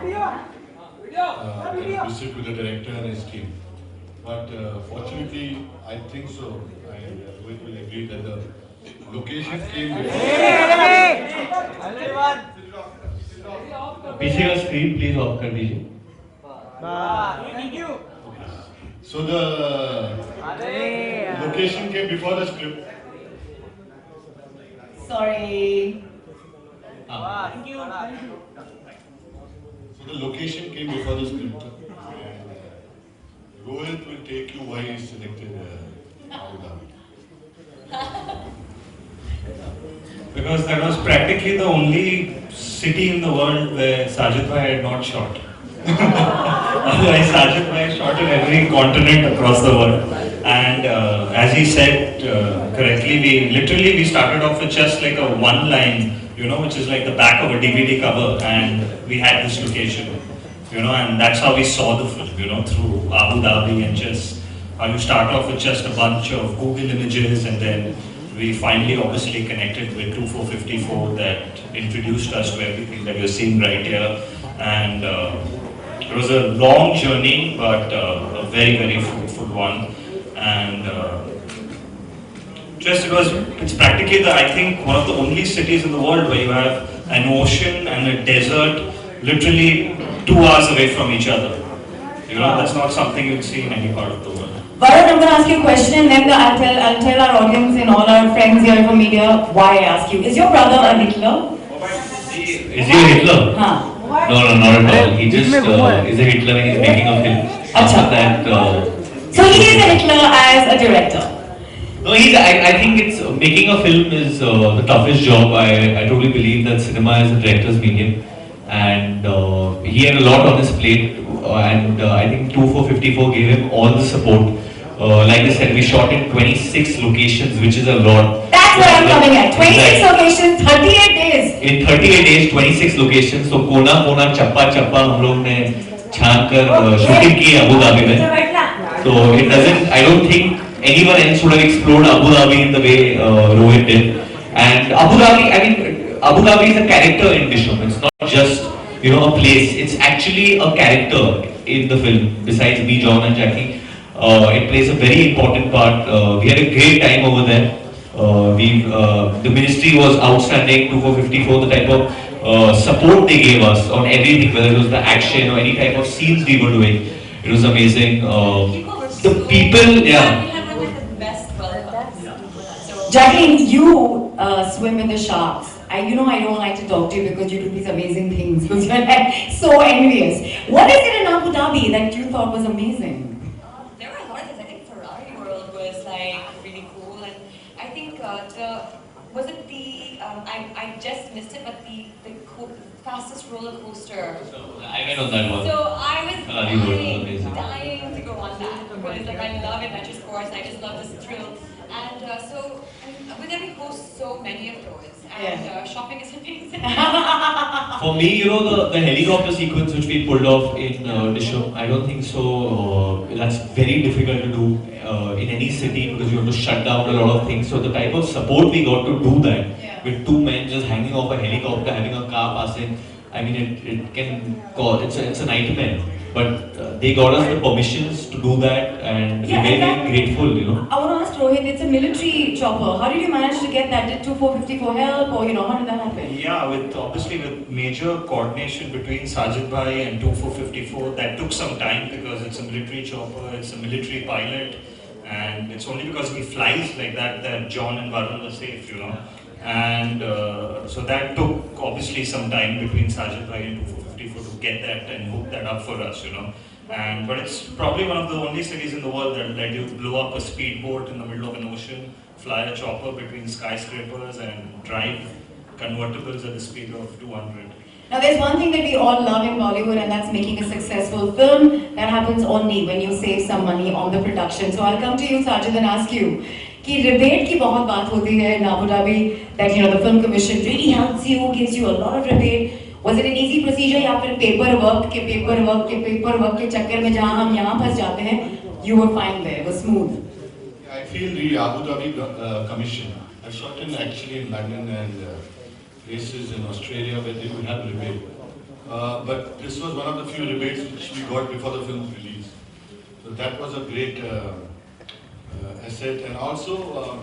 can visit with the director and his team. But fortunately, I think so. Rohit will agree that the location came पीछे का screen please of कर दीजिए. So the location came before the script. Sorry. So the location came before the script. And Rohit will take you why he selected Abu Dhabi. Because that was practically the only city in the world where Sajid Bhai had not shot. Otherwise, Sajid Bhai shot in every continent across the world. And as he said correctly, we started off with just like a one line, which is like the back of a DVD cover, and we had this location, and that's how we saw the film, through Abu Dhabi, and just how you start off with just a bunch of Google images, and then we finally obviously connected with 2454 that introduced us to everything that you're seeing right here. And it was a long journey, but a very, very fruitful one. And it's practically I think one of the only cities in the world where you have an ocean and a desert literally 2 hours away from each other. That's not something you'd see in any part of the world. Varun, I'm going to ask you a question, and then I'll tell our audience and all our friends here from media why I ask you. Is your brother a Hitler? Is he a Hitler? No, not at all. He just is a Hitler when he's making a film. After that, so he is a Hitler as a director. No, I think it's making a film is the toughest job. I totally believe that cinema is a director's medium, and he had a lot on his plate, and I think 2454 gave him all the support. Like I said, we shot in 26 locations, which is a lot. That's where I'm coming at. 26 locations, 38 days. In 38 days, 26 locations. So कोना चप्पा हम लोग ने छान कर shooting की Abu Dhabi में. So it doesn't. I don't think anyone else would have explored Abu Dhabi in the way Rohit did. And Abu Dhabi is a character in Dishoom. It's not just a place. It's actually a character in the film. Besides me, John, and Jackie. It plays a very important part. We had a great time over there. The ministry was outstanding. 2454, the type of support they gave us on everything, whether it was the action or any type of scenes we were doing. It was amazing. The people, yeah. Jackie, you swim in the sharks. I don't like to talk to you because you do these amazing things. Because you're like so envious. What is it in Abu Dhabi that you thought was amazing? Really cool, and I think I just missed it, but the fastest roller coaster. I went on that one. So I was dying to go on that because I love adventure sports. I just love this thrill, and so with every coast, so many of those, and shopping is amazing. For me, the helicopter sequence which we pulled off in Dishoom, I don't think so. That's very difficult to do in any city because you have to shut down a lot of things. So the type of support we got to do that with two men just hanging off a helicopter, having a car passing, I mean, it can cause it's a nightmare. But they got us the permissions to do that, and we're very grateful. I want to ask Rohit, it's a military chopper. How did you manage to get that? Did 2454 help, or how did that happen? Yeah, with major coordination between Sajid Bhai and 2454, that took some time because it's a military chopper, it's a military pilot, and it's only because he flies like that John and Varun were safe, And so that took obviously some time between Sajid Bhai and 2454 to get that and hook that up for us, But it's probably one of the only cities in the world that let you blow up a speedboat in the middle of an ocean, fly a chopper between skyscrapers, and drive convertibles at the speed of 200. Now there's one thing that we all love in Bollywood, and that's making a successful film. That happens only when you save some money on the production. So I'll come to you, Sajid, and ask you, कि rebate की बहुत बात होती है in Abu Dhabi, that the film commission really helps you, gives you a lot of rebate. Was it an easy procedure या फिर paperwork के चक्कर में जहाँ हम यहाँ फंस जाते हैं, you were fine there, it was smooth? I feel the Abu Dhabi commission. I shot actually in London and places in Australia where they would have rebate. but this was one of the few rebates which we got before the film's release. So that was a great asset. And also,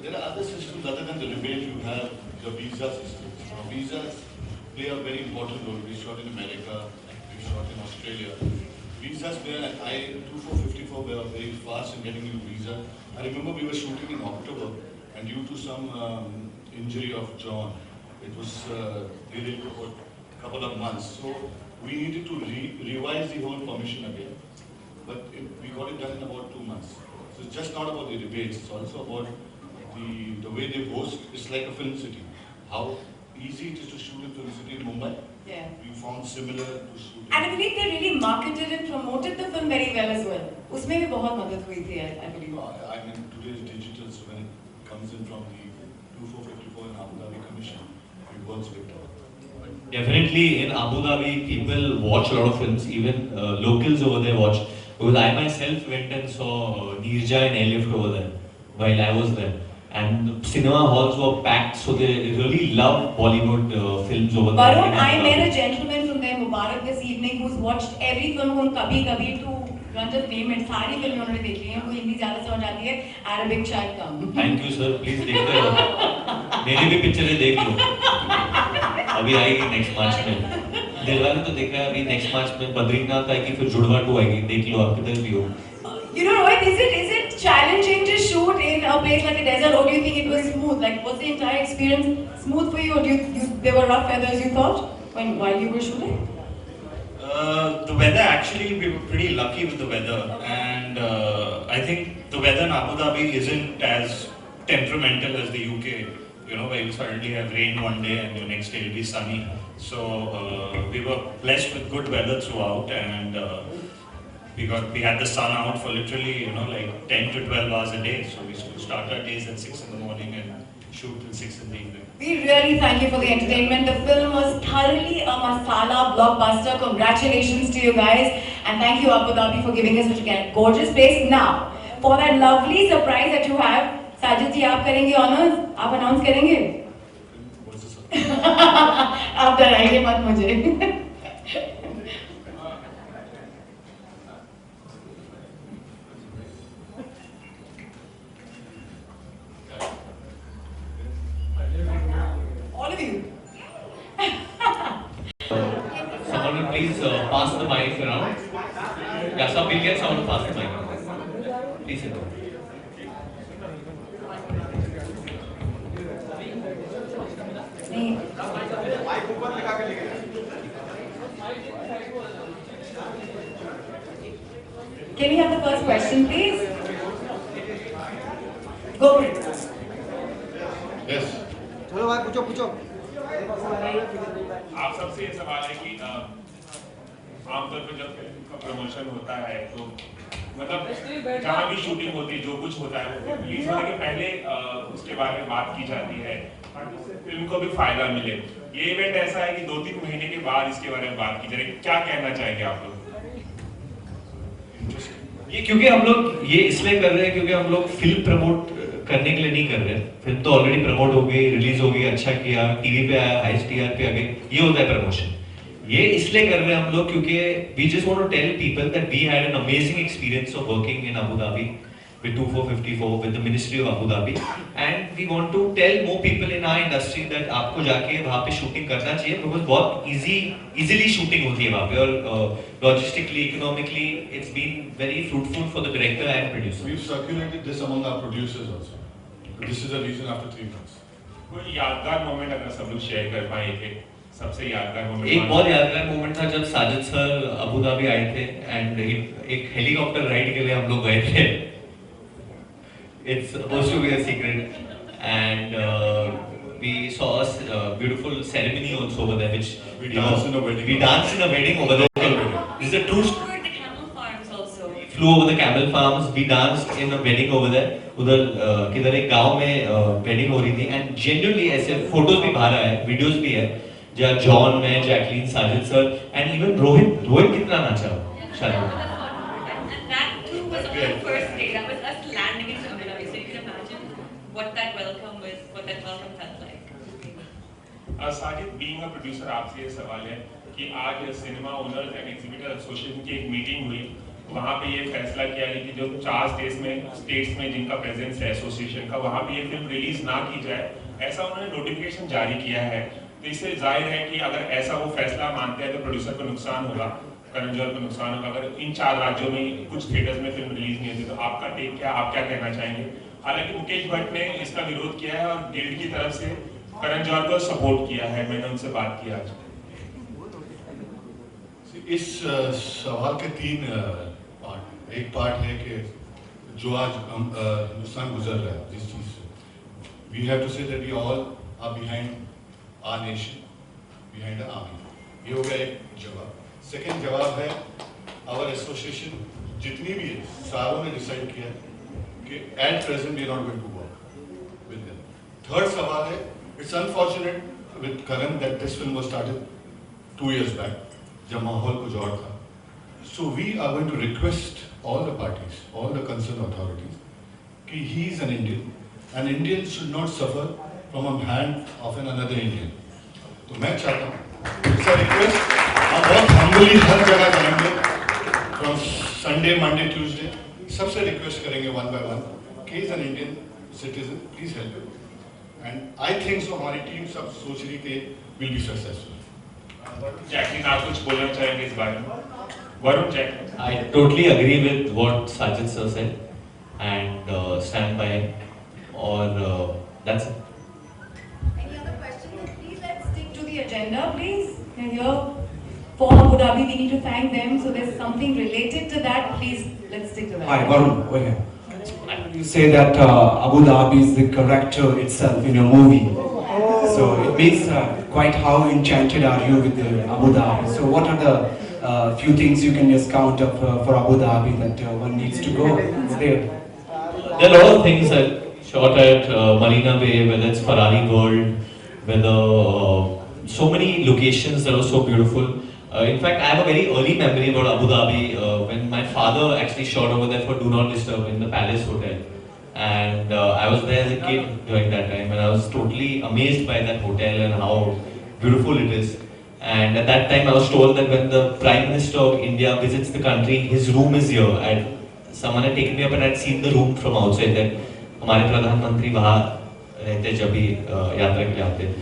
there are other systems other than the rebate. You have the visa systems. Now, visas play a very important role. We shot in America, we shot in Australia. Visas play, and 2454 were very fast in getting you visa. I remember we were shooting in October, and due to some injury of John, it was delayed for a couple of months. So we needed to revise the whole permission again. But we got it done in about 2 months. So it's just not about the debates, it's also about the way they host. It's like a film city. How easy it is to shoot in film city in Mumbai. Yeah. We found similar to shoot. And I believe they really marketed and promoted the film very well as well. उसमें भी बहुत मदद हुई थी, I believe. I mean, today is digital, so when it comes in from the 2454 in Abu Dhabi Commission, it works better. Definitely in Abu Dhabi, people watch a lot of films, even locals over there watch. Because I myself went and saw Neerja and Airlift over there while I was there. And cinema halls were packed, so they really love Bollywood films over there. Varun, I met a gentleman from there, Mubarak, this evening, who's watched every film from Kabhi Kabhi to Ranjit Name and सारी फिल्में उन्होंने देखी हैं, उनको हिंदी ज़्यादा समझ आती है, Arabic शायद कम. Thank you sir, please देखते रहो. मेरी भी पिक्चरें देख लो. अभी आएगी नेक्स्ट मार्च में. दिलवाले तो देख रहे हैं अभी नेक्स्ट मार्च में बद्रीनाथ आएगी फिर जुड़वा 2 आएगी. देख लो आप किधर भी हो. You know, Rohit, is it challenging to shoot in a place like the desert, or do you think it was smooth? Like, was the entire experience smooth for you, or there were rough weathers you thought while you were shooting? The weather, actually, we were pretty lucky with the weather, and I think the weather in Abu Dhabi isn't as temperamental as the UK, you know, where you suddenly have rain one day and the next day it'll be sunny. So we were blessed with good weather throughout, and we had the sun out for literally, you know, like 10 to 12 hours a day. So we used to start our days at 6 in the morning and shoot till 6 in the evening. We really thank you for the entertainment. The film was thoroughly a masala blockbuster. Congratulations to you guys, and thank you Abu Dhabi for giving us such a gorgeous place. Now, for that lovely surprise that you have, Sajid ji, आप करेंगे honors? आप announce करेंगे? What's this? आप डराइए मत मुझे. All of you. Someone will please pass the mic around. Yeah, so we'll get someone to pass the mic around. Please sit down. Can we have the first question, please? Go for it. Yes. चलो भाई पूछो पूछो. आप सबसे ये सवाल है कि आमतौर पर जब फिल्म का प्रमोशन होता है तो मतलब जहाँ भी शूटिंग होती है जो कुछ होता है वो रिलीज होने के पहले उसके बारे में बात की जाती है ताकि उससे फिल्म को भी फायदा मिले. ये इवेंट ऐसा है कि 2-3 महीने के बाद इसके बारे में बात की जाए. क्या कहना चाहेंगे आप लोग? ये क्योंकि हम लोग ये इसलिए कर रहे हैं क्योंकि हम लोग फिल्म प्रमोट करने के लिए नहीं कर रहे. फिल्म तो ऑलरेडी प्रमोट हो गई, रिलीज हो गई, अच्छा किया, टीवी पे आया, हाईएस्ट टीआरपी आ गई, ये होता है प्रमोशन. ये इसलिए कर रहे हैं हम लोग क्योंकि we just want to tell people that we had an amazing experience of working in Abu Dhabi with 2454 with the Ministry of Abu Dhabi, and we want to tell more people in our industry that आपको जाके वहाँ पे shooting करना चाहिए because बहुत easily shooting होती है वहाँ पे, और logistically, economically, it's been very fruitful for the director and producer. We've circulated this among our producers also. This is the reason after 3 months. कोई यादगार मोमेंट अगर सब लोग शेयर कर पाए एक सबसे यादगार मोमेंट. एक बहुत यादगार मोमेंट था जब साजिद सर अबू धाबी आए थे एंड एक हेलीकॉप्टर राइड के लिए हम लोग गए थे. It's supposed to be a secret, and we saw a beautiful ceremony also over there, which We danced in a wedding. We danced in a wedding over there. This is a true. Toured the camel farms also. Flew over the camel farms. We danced in a wedding over there. उधर किधर एक गांव में wedding हो रही थी, and genuinely ऐसे photos भी बाहर आए, videos भी है, जहाँ जॉन में, Jacqueline, Sajid sir, and even Rohit कितना नाचा शादी में. And that too was on the first day. That was us landing in Abu Dhabi. So you can imagine what that welcome felt like. Sajid, being a producer, आपसे ये सवाल है कि आज cinema owners and exhibitor association की एक meeting हुई, वहाँ पे ये फैसला किया गया कि जो 4 स्टेट्स में जिनका प्रेजेंस है एसोसिएशन का, वहाँ पे ये फिल्म रिलीज ना की जाए, ऐसा उन्होंने नोटिफिकेशन जारी किया है। तो इससे जाहिर है कि अगर ऐसा वो फैसला मानते हैं तो प्रोड्यूसर को नुकसान होगा, करण जौहर को नुकसान होगा। अगर इन 4 राज्यों में कुछ थिएटर्स में फिल्म रिलीज नहीं होती, तो आपका टेक क्या, आप क्या कहना चाहेंगे? हालांकि मुकेश भट्ट ने इसका विरोध किया है और गिल्ड की तरफ से करण जौहर को सपोर्ट किया है, मैंने उनसे बात की आज। इस सवाल के 3 पार्ट। एक पार्ट है कि जो आज हम हिंदुस्तान गुजर रहा है जिस चीज से, we have to say that we all are behind our nation, behind the army. ये हो गया एक जवाब। सेकंड जवाब है आवर एसोसिएशन जितनी भी है, सारों ने डिसाइड किया कि at present we are not going to work with them. Third सवाल है, it's unfortunate with Karan that this film was started 2 years back, जब माहौल कुछ और था। So we are going to request all the parties, all the concerned authorities, कि he is an Indian, and Indian should not suffer from a hand of another Indian. तो मैं चाहता हूँ, it's a request, हम बहुत humbly हर जगह जाएंगे, from Sunday, Monday, Tuesday, सबसे request करेंगे one by one, कि he is an Indian citizen, please help him. And I think so हमारी टीम सब सोच रही कि will be successful. जैकलिन, आप कुछ बोलना चाहेंगे इस बारे में? Varun, Jacqueline. I totally agree with what Sajid sir said and stand by it. Or that's it. Any other questions? Please let's stick to the agenda, please. And here for Abu Dhabi, we need to thank them. So there's something related to that. Please let's stick to that. Hi, Varun, over here. You say that Abu Dhabi is the character itself in your movie. So it means quite how enchanted are you with Abu Dhabi? So what are the few things you can just count up for Abu Dhabi that one needs to go there? There are a lot of things that shot at Marina Bay, whether it's Ferrari World, whether so many locations that were so beautiful. In fact, I have a very early memory about Abu Dhabi when my father actually shot over there for Do Not Disturb in the Palace Hotel. And I was there as a kid during that time, and I was totally amazed by that hotel and how beautiful it is. And at that time, I was told that when the Prime Minister of India visits the country, his room is here. And someone had taken me up and I'd seen the room from outside. That हमारे प्रधानमंत्री वहाँ रहते जब भी यात्रा के लिए आते.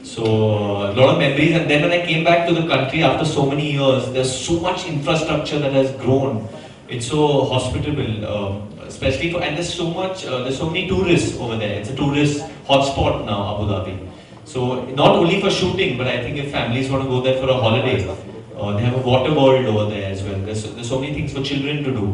So a lot of memories. And then when I came back to the country after so many years, there's so much infrastructure that has grown. It's so hospitable. Especially for, and there's so much, there's so many tourists over there. It's a tourist hotspot now, Abu Dhabi. So not only for shooting, but I think if families want to go there for a holiday, they have a water world over there as well. There's so many things for children to do.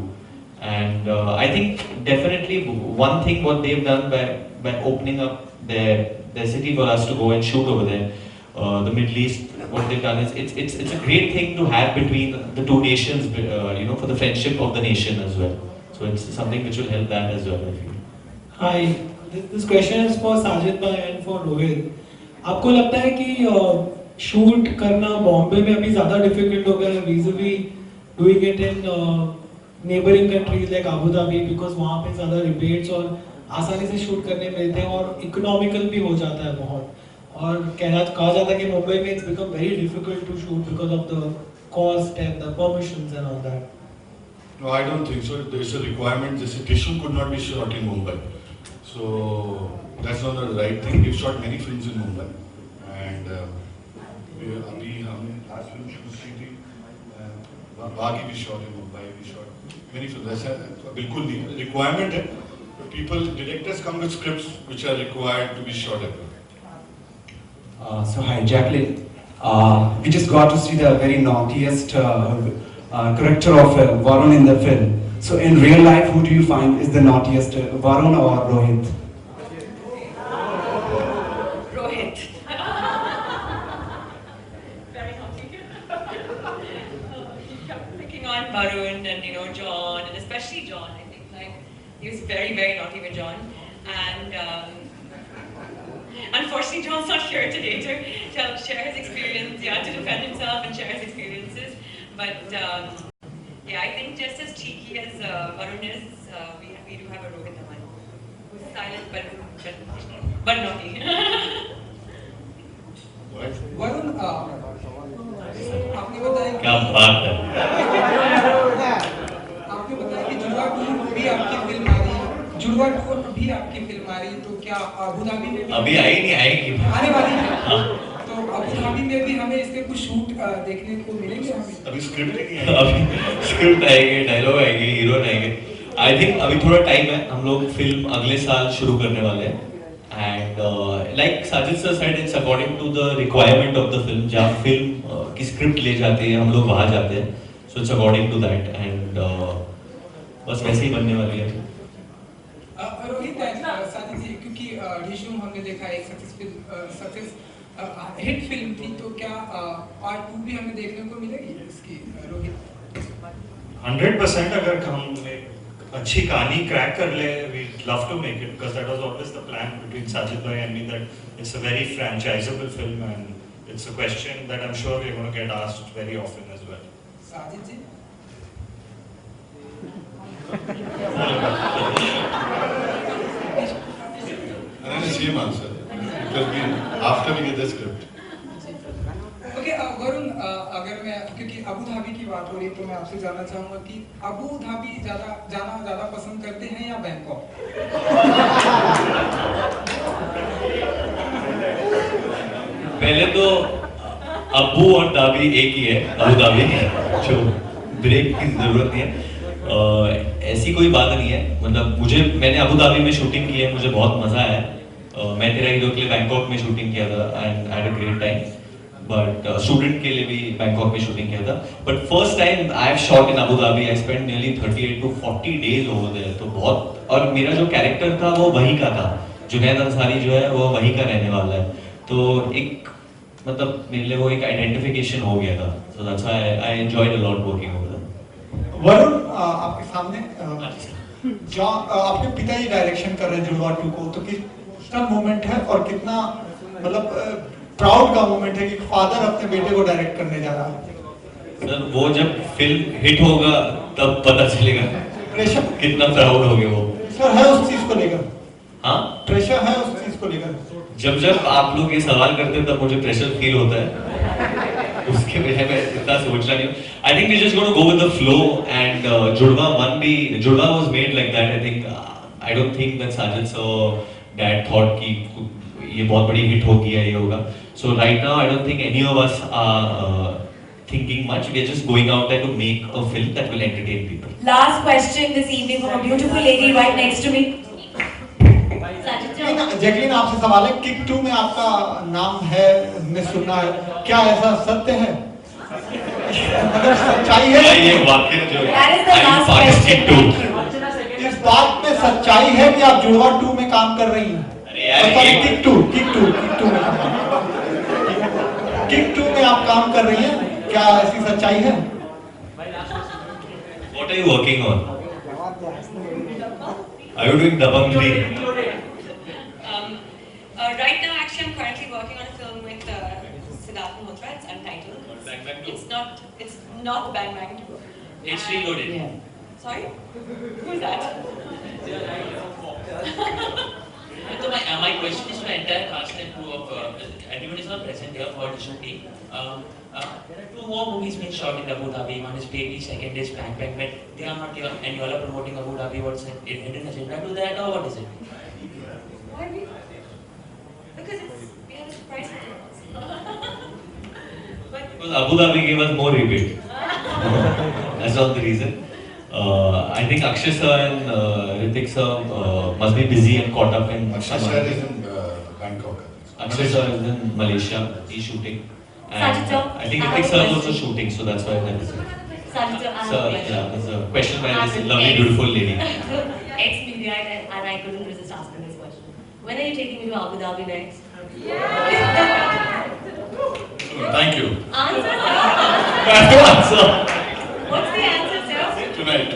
And I think definitely one thing what they've done by opening up their city for us to go and shoot over there, the Middle East, what they've done is it's a great thing to have between the two nations, for the friendship of the nation as well. So it's something which will help that as well, I feel. Hi, this question is for Sajid bhai and for Rohit. आपको लगता है कि shoot करना बॉम्बे में अभी ज़्यादा difficult हो गया है vis-a-vis doing it in neighboring countries like Abu Dhabi, because वहाँ पे ज़्यादा रिबेट्स और आसानी से शूट करने मिलते हैं और इकोनॉमिकल भी हो जाता है बहुत, और कहा जाता है कि मुंबई में it's become very difficult to shoot because of the cost and the permissions and all that. No, I don't think so. There is a requirement. This Tishum could not be shot in Mumbai. So that's not the right thing. We've shot many films in Mumbai. And we last film shoot city. Bagi we shot in Mumbai. We shot many films. That's bilkul nahi. Requirement है. People, directors come with scripts which are required to be shot at. So hi, Jacqueline. We just got to see the very naughtiest character of Varun in the film. So in real life, who do you find is the naughtiest, Varun or Rohit? Rohit. Very naughty. He kept picking on Varun and John, and especially John. I think he was very, very naughty with John. And unfortunately, John's not here today to share his experience, to defend himself and share his experiences. But I think just as cheeky as Varun is, we do have a Rohit Dhawan, who's silent but naughty. right? Varun आपने बताया क्या बात है। आपने बताया कि जुड़वा 2 भी आपकी फिल्म आ रही है, जुड़वा 2 भी आपकी फिल्म आ रही है, तो क्या अबू धाबी में भी अभी आई नहीं, आएगी। आने वाली है? हाँ। तो अबू धाबी में भी हमें इसके कुछ शूट देखने को मिलेंगे हमें? अभी स्क्रिप्ट ही नहीं आई। अभी स्क्रिप्ट आएगी, डायलॉग आएंगे, हीरो आएंगे। आई थिंक अभी थोड़ा टाइम है, हम लोग फिल्म अगले साल शुरू करने वाले हैं। And like Sajid sir said, it's according to the requirement of the film. जहाँ फिल्म की स्क्रिप्ट ले जाते हैं हम लोग वहाँ जाते हैं, so it's according to that. And बस वैसे ही बनने वाली है। रोहित साजिद जी, क्योंकि डिशूम हमने देखा एक सक्सेस हिट फिल्म थी, तो क्या पार्ट 2 भी हमें देखने को मिलेगी इसकी रोहित? 100% अगर हम एक अच्छी कहानी क्रैक कर ले, we love to make it because that was always the plan between Sajid bhai and me, that it's a very franchisable film and it's a question that I'm sure we're going to get asked very often as well. Sajid ji And then the same answer. It will be after we get the script. Okay Varun, अगर मैं, क्योंकि Abu Dhabi की बात हो रही है, तो मैं आपसे जानना चाहूंगा कि अबू धाबी जाना ज्यादा पसंद करते हैं या बैंकॉक? पहले तो अबू और दाबी एक ही है, अबू धाबी, जो ब्रेक की जरूरत नहीं है। ऐसी कोई बात नहीं है, मतलब मैंने अबू धाबी में शूटिंग की है, मुझे बहुत मजा आया। मैं तेरा हीरो के लिए बैंकॉक में शूटिंग किया था and I had a great time. But student के लिए भी बैंकॉक में शूटिंग किया था। But first time I have shot in Abu Dhabi. I spend nearly 38 to 40 days over there. तो बहुत, और मेरा जो कैरेक्टर था वो वही का था। जुनैद अंसारी जो है वो वही का रहने वाला है। तो एक मतलब मेरे लिए वो एक आइडेंटिफिकेशन हो गया था। So that's why I enjoyed a lot working over there. Varun, आपके सामने आपके पिताजी डायरेक्शन कर रहे हैं जुड़वा 2 को, तो किस मोमेंट है और कितना मतलब प्राउड का मोमेंट है कि फादर अपने बेटे को डायरेक्ट करने जा रहा है? सर वो जब फिल्म हिट होगा तब पता चलेगा प्रेशर कितना प्राउड हो गया वो। सर है उस चीज को लेकर? हाँ, प्रेशर है उस चीज को लेकर? जब आप लोग ये सवाल करते हैं तब मुझे प्रेशर फील होता है। उसके वजह में इतना सोचना नहीं। I think we just gonna go with the flow and Judwaa was made like that. I think I don't think that Sajid sir dad thought कि ये बहुत बड़ी हिट होगी या ये होगा। So right now I don't think any of us are thinking much. We are just going out there to make a film that will entertain people. Last question this evening from a beautiful lady right next to me. Jacqueline, आपसे सवाल है, kick 2 में आपका नाम है, हमने सुना है, क्या ऐसा सत्य है? मतलब सच्चाई है? ये वाक्य जो That is the last question. Thank you. इस बात में सच्चाई है कि आप जुड़वा 2 में काम कर रही हैं? किक 2 में आप काम कर रही हैं, क्या ऐसी सच्चाई है? What are you working on? Are you doing Dabangg 3? Right now, actually, I'm currently working on a film with Siddharth Malhotra. It's untitled. It's not Bang Bang 2. It's reloaded. Yeah. Sorry? Who's that? So my question is to the entire cast and crew of everyone is not present here for the shooting. There are 2 more movies being shot in Abu Dhabi. One is Baby, second is Bang Bang. But they are not here, and you all are promoting Abu Dhabi. What's the hidden agenda to that, or what is it? Why we? Because we have a surprise for us. Because Abu Dhabi gave us more rebate. That's not the reason. I think Akshay sir and Hrithik sir must be busy and caught up in. Akshay sir is in Bangkok. Akshay sir is in Malaysia. He's shooting. Sajid sir, I think I have Hrithik a sir is also question. shooting, so that's why they're busy. Sajid sir, I have So a question. yeah, there's a question by this lovely, beautiful lady. Ex-media and I couldn't resist asking this question. When are you taking me to Abu Dhabi next? Thank you. Answer, sir. Answer. What's the answer, sir? Tonight.